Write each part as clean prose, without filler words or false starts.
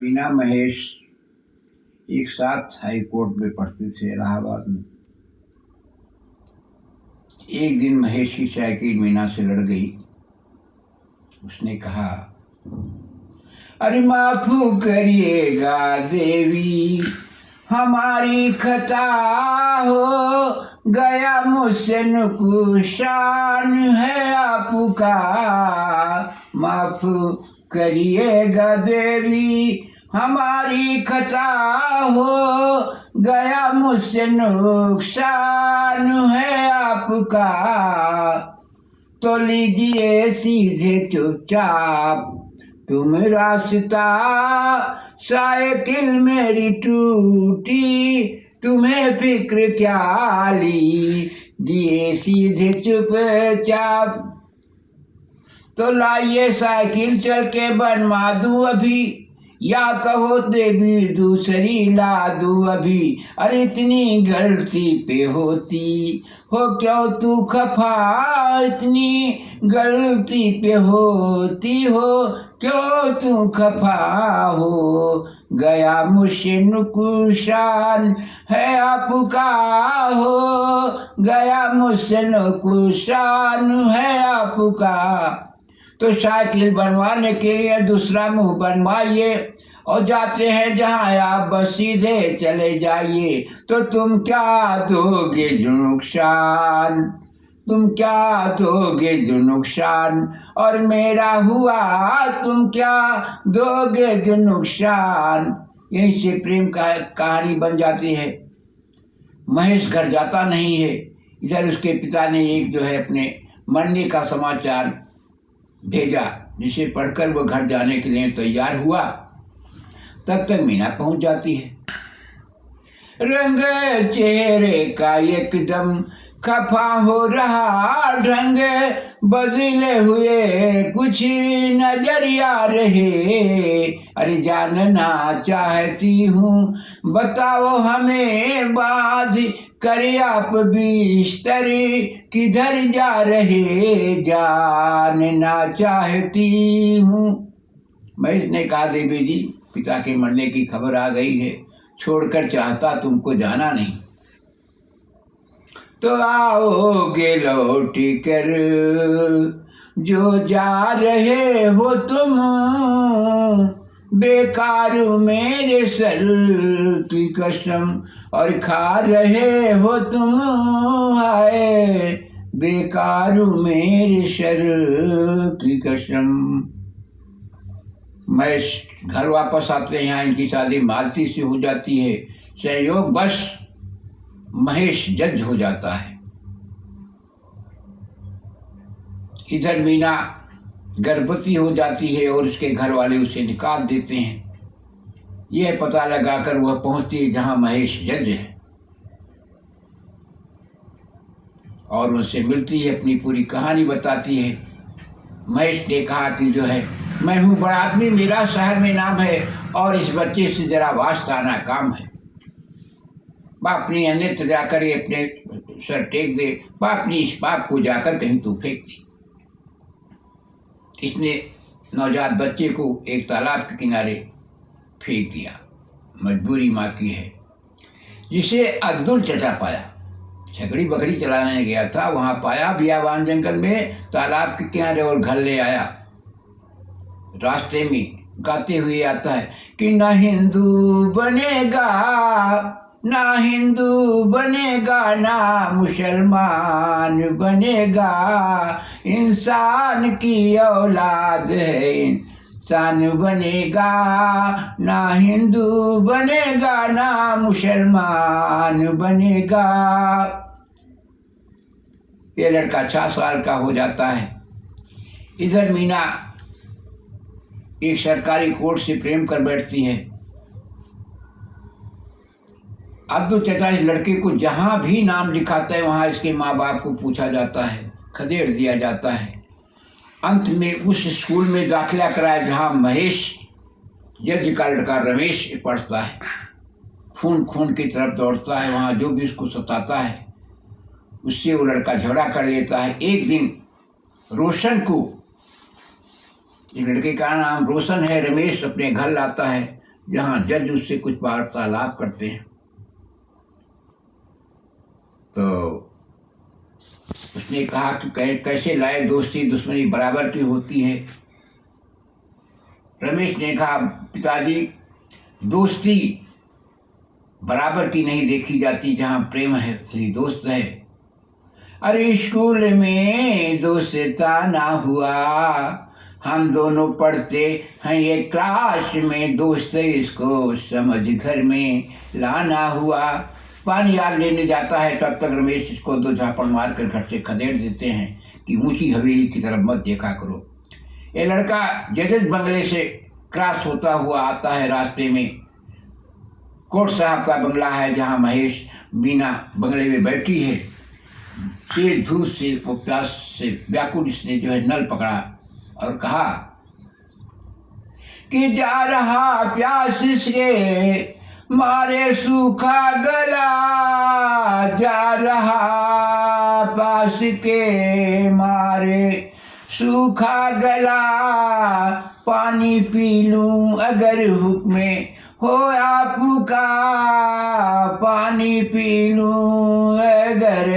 मीना महेश एक साथ high court में पढ़ते थे इलाहाबाद में। एक दिन महेश की साइकिल मीना से लड़ गई। उसने कहा, अरे माफ करिएगा देवी, हमारी खता हो गया, मुझसे नुकसान है आपका। माफ करिएगा देवी, हमारी खता हो गया, मुझसे नुकसान है आपका। तो लीजिए सीधे चुपचाप तुम रास्ता, साइकिल मेरी टूटी, तुम्हें फिक्र क्या ली, दिए सीधे चुपचाप। तो लाइए साइकिल चल के बनवा दूं अभी, या कहो देवी दूसरी ला दूं अभी। अरे इतनी गलती पे होती हो क्यों तू खफा, इतनी गलती पे होती हो क्यों तू खफा हो गया, मुझसे नुकसान है आपका, हो गया मुझसे नुकसान है आपका। तो साइकिल बनवाने के लिए दूसरा मुंह बनवाइए और जाते हैं जहाँ आप बस सीधे चले जाइए। तो तुम क्या दोगे जो नुकसान, तुम क्या दोगे जो नुकसान, और मेरा हुआ तुम क्या दोगे जो नुकसान। यहीं से प्रेम का कहानी बन जाती है। महेश घर जाता नहीं है। इधर उसके पिता ने एक जो है अपने मरने का समाचार भेजा, जिसे पढ़कर वो घर जाने के लिए तैयार हुआ। तब तक मीना पहुंच जाती है। रंग चेहरे का एकदम खफा हो रहा ढंग, बदले हुए कुछ नजरिया रहे। अरे जानना चाहती हूँ बताओ हमें बात, करे आप बिस्तर किधर जा रहे, जानना चाहती हूँ। महेश ने कहा, देवी जी पिता के मरने की खबर आ गई है, छोड़कर चाहता तुमको जाना नहीं। तो आओगे लौट कर जो जा रहे हो तुम, बेकार मेरे सर की कसम, और खा रहे हो तुम हाय, बेकार मेरे सर की कसम। महेश घर वापस आते हैं। यहाँ इनकी शादी मालती से हो जाती है। संयोग बस महेश जज हो जाता है। इधर मीना गर्भवती हो जाती है और उसके घर वाले उसे निकाल देते हैं। यह पता लगाकर वह पहुंचती है जहां महेश जज है और उनसे मिलती है, अपनी पूरी कहानी बताती है। महेश ने कहा कि जो है, मैं हूँ बड़ा आदमी, मेरा शहर में नाम है और इस बच्चे से जरा वास्ताना काम है। बाप अपनी अन्यत्र जाकर ये अपने सर टेक दे, बाप अपनी इस बाप को जाकर कहीं तू फेंक दे। इसने नवजात बच्चे को एक तालाब के किनारे फेंक दिया। मजबूरी माँ की है। जिसे अब्दुल चचा पाया, छकड़ी बकरी चलाने गया था, वहां पाया बियाबान जंगल में तालाब के किनारे और घर ले आया। रास्ते में गाते हुए आता है कि ना हिंदू बनेगा, ना हिंदू बनेगा, ना मुसलमान बनेगा, इंसान की औलाद है इंसान बनेगा, ना हिंदू बनेगा, ना मुसलमान बनेगा। ये लड़का 4 साल का हो जाता है। इधर मीना एक सरकारी कोर्ट से प्रेम कर बैठती है। अब्दुल चचा इस लड़के को जहां भी नाम लिखाता है वहां इसके माँ बाप को पूछा जाता है, खदेड़ दिया जाता है। अंत में उस स्कूल में दाखिला कराया जहां महेश जज का लड़का रमेश पढ़ता है। खून खून की तरफ दौड़ता है। वहां जो भी उसको सताता है उससे वो लड़का झगड़ा कर लेता है। एक दिन रोशन को, लड़के का नाम रोशन है, रमेश अपने घर लाता है। जहाँ जज उससे कुछ वार्तालाप करते हैं। तो उसने कहा कि कैसे लाए, दोस्ती दुश्मनी बराबर की होती है। रमेश ने कहा, पिताजी दोस्ती बराबर की नहीं देखी जाती, जहाँ प्रेम है वही दोस्त है। अरे स्कूल में दोस्ता ना हुआ, हम दोनों पढ़ते हैं ये क्लास में, दोस्त इसको समझ घर में लाना हुआ। पानी यार लेने जाता है, तब तक रमेश इसको दो झापड़ मार कर घर से खदेड़ देते हैं कि ऊंची हवेली की तरफ मत देखा करो। ये लड़का जजेस बंगले से क्रॉस होता हुआ आता है। रास्ते में कोर्ट साहब का बंगला है, जहाँ महेश मीना बंगले में बैठी है। से धूप से वो प्यास से व्याकुल इसने जो है नल पकड़ा और कहा कि जा रहा प्यास से मारे सूखा गला, जा रहा प्यास के मारे सूखा गला, पानी पी लूं अगर हुक्म हो आपका, पानी पी लूं अगर,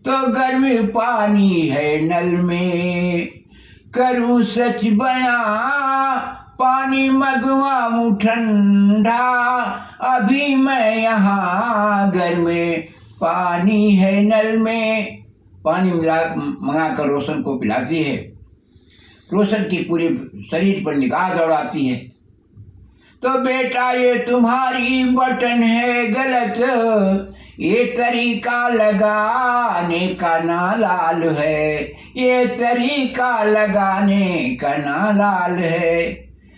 तो गर्म पानी है नल में, करूं सच बयां, पानी मंगवाऊं ठंडा, अभी मैं यहाँ घर में, पानी है नल में। पानी मंगा कर रोशन को पिलाती है। रोशन की पूरे शरीर पर निगाह दौड़ाती है। तो बेटा ये तुम्हारी बटन है गलत, ये तरीका लगाने का ना लाल है, ये तरीका लगाने का ना लाल है।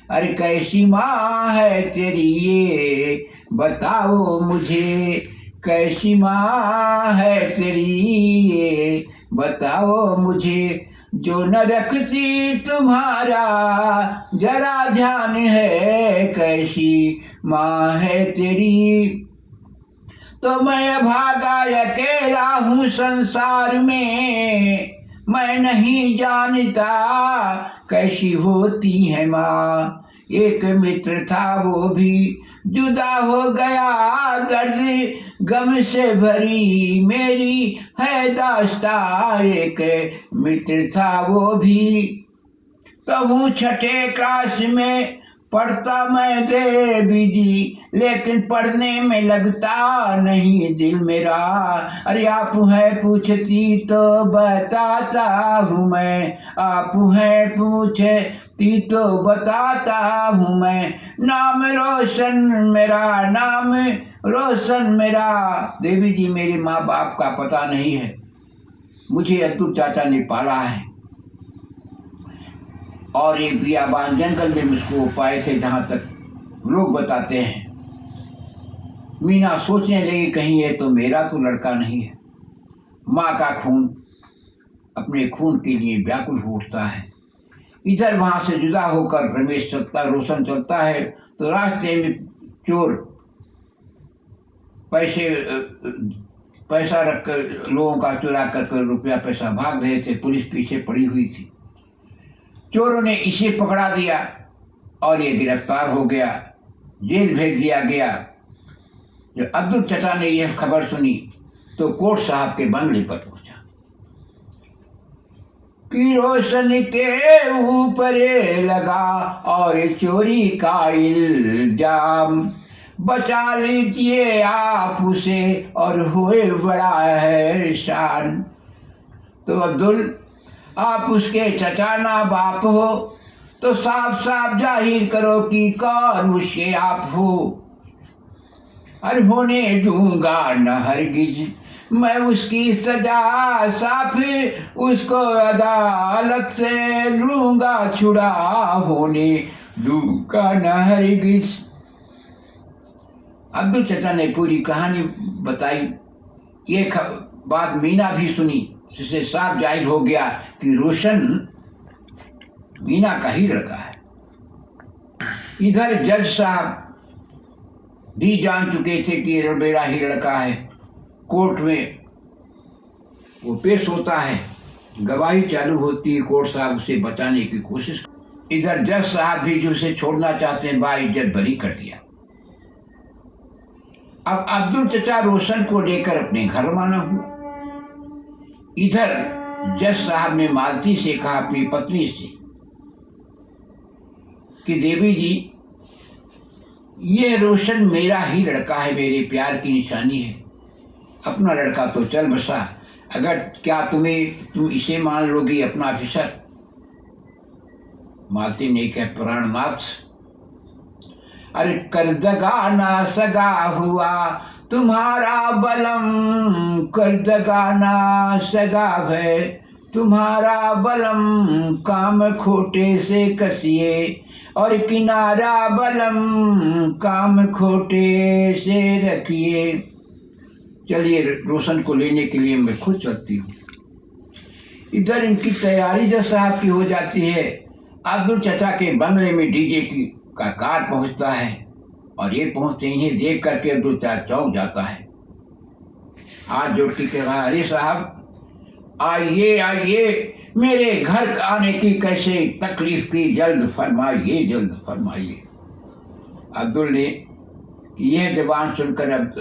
अरे कैसी माँ है तेरी ये बताओ मुझे, कैसी माँ है तेरी ये बताओ मुझे, जो न रखती तुम्हारा जरा ध्यान है, कैसी माँ है तेरी। तो मैं भागा अकेला हूँ संसार में, मैं नहीं जानता कैसी होती है माँ। एक मित्र था वो भी जुदा हो गया, दर्द गम से भरी मेरी है दास्ता। एक मित्र था वो भी, तब हूँ छठे क्लास में पढ़ता मैं देवी जी, लेकिन पढ़ने में लगता नहीं दिल मेरा। अरे आप है पूछती तो बताता हूँ मैं, आप है पूछती तो बताता हूँ मैं, नाम रोशन मेरा, नाम रोशन मेरा। देवी जी मेरे माँ बाप का पता नहीं है, मुझे अब्दुल चाचा ने पाला है, और एक बियाबान जंगल में मुझको पाए थे, जहाँ तक लोग बताते हैं। मीना सोचने लगी कहीं ये तो मेरा तो लड़का नहीं है। माँ का खून अपने खून के लिए व्याकुल हो उठता है। इधर वहाँ से जुदा होकर रमेश चलता, रोशन चलता है, तो रास्ते में चोर पैसा रखकर लोगों का चुरा कर रुपया पैसा भाग रहे थे। पुलिस पीछे पड़ी हुई थी। चोरों ने इसे पकड़ा दिया और ये गिरफ्तार हो गया, जेल भेज दिया गया। जब अब्दुल चचा ने यह खबर सुनी तो कोर्ट साहब के बंगले पर पहुंचा कि रोशन के ऊपर लगा और चोरी का इल्जाम, बचा लीजिए आप उसे और हुए बड़ा है शान। तो अब्दुल, आप उसके चचा ना बाप हो, तो साफ साफ जाहिर करो कि कौन उसके आप हो। अरे होने दूंगा न हरगिज मैं उसकी सजा, साफ उसको अदालत से लूंगा छुड़ा, होने दूंगा न हरगिज। अब्दुल चचा ने पूरी कहानी बताई। ये बात मीना भी सुनी, जिससे साफ जाहिर हो गया कि रोशन मीना का ही लड़का है। इधर जज साहब भी जान चुके थे कि ये मेरा ही लड़का है। कोर्ट में वो पेश होता है, गवाही चालू होती है। कोर्ट साहब उसे बचाने की कोशिश इधर जज साहब भी जो उसे छोड़ना चाहते हैं, बाइज्जत बरी कर दिया। अब अब्दुल चचा रोशन को लेकर अपने घर रवाना हुआ। इधर जज साहब ने मालती से कहा, अपनी पत्नी से, कि देवी जी, ये रोशन मेरा ही लड़का है, मेरे प्यार की निशानी है, अपना लड़का तो चल बसा, अगर क्या तुम इसे मान लोगी अपना ऑफिसर? मालती ने कहा, प्राणनाथ, अरे कर दगा ना सगा हुआ तुम्हारा बलम, कर दगा ना सगा है तुम्हारा बलम, काम खोटे से कसिए और किनारा बलम, काम खोटे से रखिए। चलिए, रोशन को लेने के लिए मैं खुद चलती हूँ। इधर इनकी तैयारी जज साहब की हो जाती है। अब्दुल चचा के बंगले में डीजे का कार पहुंचता है और ये पहुंचते इन्हें देख करके अब्दुल चचा चौंक जाता है। हाथ जोड़ के कहा, अरे साहब, आइए आइए, मेरे घर आने की कैसे तकलीफ की, जल्द फरमाइए, जल्द फरमाइए। अब्दुल ने यह जबान सुनकर अब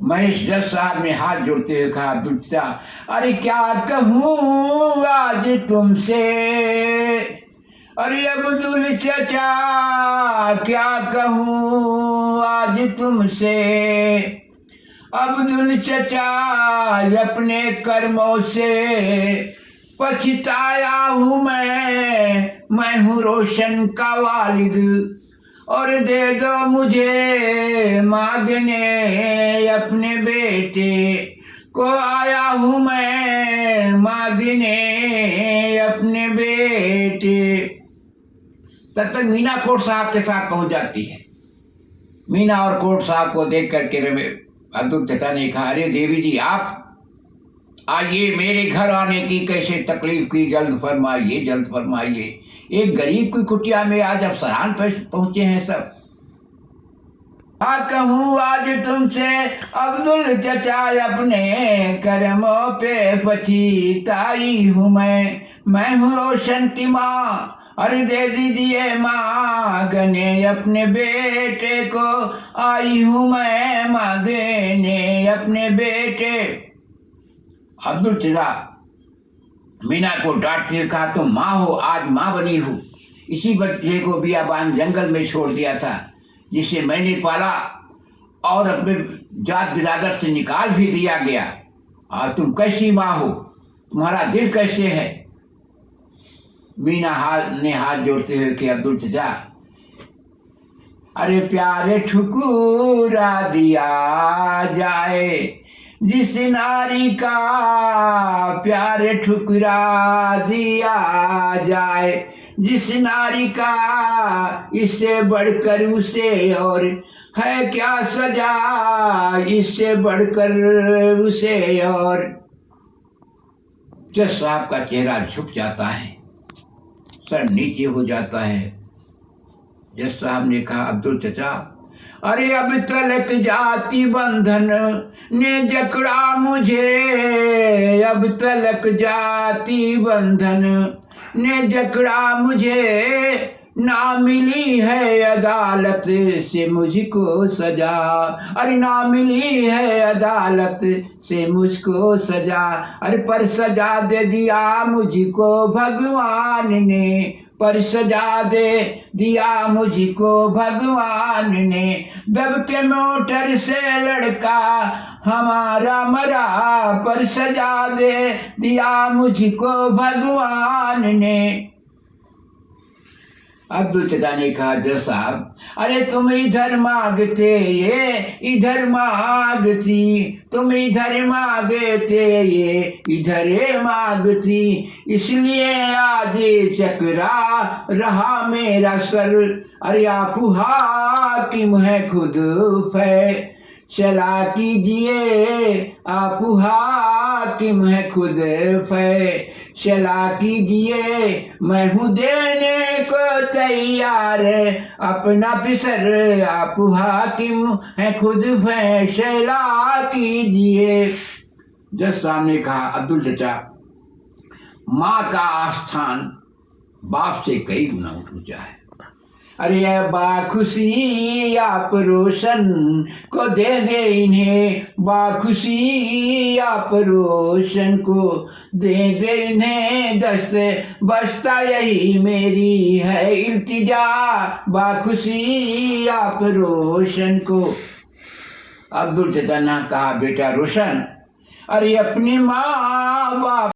महेश जज साहब ने हाथ जोड़ते हुए कहा, अब्दुल चचा, अरे क्या कहूँ आज तुमसे, अरे अब्दुल चचा क्या कहूँ आज तुमसे, अब्दुल चचा अपने कर्मों से पछताया हूँ मैं हूँ रोशन का वालिद, और दे दो मुझे मांगने अपने बेटे को, आया हूँ मैं मांगने अपने बेटे। तब तक मीना कोर्ट साहब के साथ पहुंच जाती है। मीना और कोर्ट साहब को देख करके अब्दुल चचा ने कहा, अरे देवी जी, आप आइए, मेरे घर आने की कैसे तकलीफ की, जल्द फरमाइए, जल्द फरमाइए। एक गरीब की कुटिया में आज अफसरान पहुंचे हैं सब। कहूँ आज तुमसे अब्दुल चचा अपने कर्मों पे पछताई हूँ मैं हूँ रोशन की माँ, अरे दे दीजिए मांगने अपने बेटे को, आई हूँ मैं मांगने अपने बेटे। अब्दुल चचा मीना को डांटते हुए कहा, तुम माँ हो, आज माँ बनी हो। इसी बच्चे को बियाबान जंगल में छोड़ दिया था, जिसे मैंने पाला और अपने जात बिरादर से निकाल भी दिया गया। और तुम कैसी माँ हो, तुम्हारा दिल कैसे है? मीना ने हाथ जोड़ते हुए कि अब्दुल चचा, अरे प्यारे ठुकरा दिया जाए जिस नारी का, प्यारे ठुकरा दिया जाए जिस नारी का, इससे बढ़कर उसे और है क्या सजा, इससे बढ़कर उसे और। जज साहब का चेहरा झुक जाता है, सर नीचे हो जाता है। जज साहब ने कहा, अब्दुल चचा, अरे अब तलक जाति बंधन ने जकड़ा मुझे, अब तलक जाति बंधन ने जकड़ा मुझे, ना मिली है अदालत से मुझको सजा, अरे ना मिली है अदालत से मुझको सजा, अरे पर सजा दे दिया मुझको भगवान ने, पर सजा दे दिया मुझको भगवान ने, दब के मोटर से लड़का हमारा मरा, पर सजा दे दिया मुझको भगवान ने। अब्दुल चचा ने कहा, जज साहब, अरे तुम इधर मांगते ये इधर मांगती, तुम इधर मांगते ये इधर मांगती, इसलिए आज चकरा रहा मेरा सर, अरे आप हाकिम है खुद फैसला कीजिए, आप हाकिम है खुद फैसला कीजिए, मैं हूँ देने को तैयार अपना पिसर, आप हाकिम है खुद फैसला कीजिए। जज साहब ने कहा, अब्दुल चचा, माँ का आस्थान बाप से कई गुना ऊंचा है। अरे बाखुशी आप रोशन को दे दे इन्हें, बाखुशी आप रोशन को दे दे इन्हें, दस्त बस्ता यही मेरी है इल्तिजा, बाखुशी आप रोशन को। अब्दुल चेतन ने कहा, बेटा रोशन, अरे अपनी माँ बाप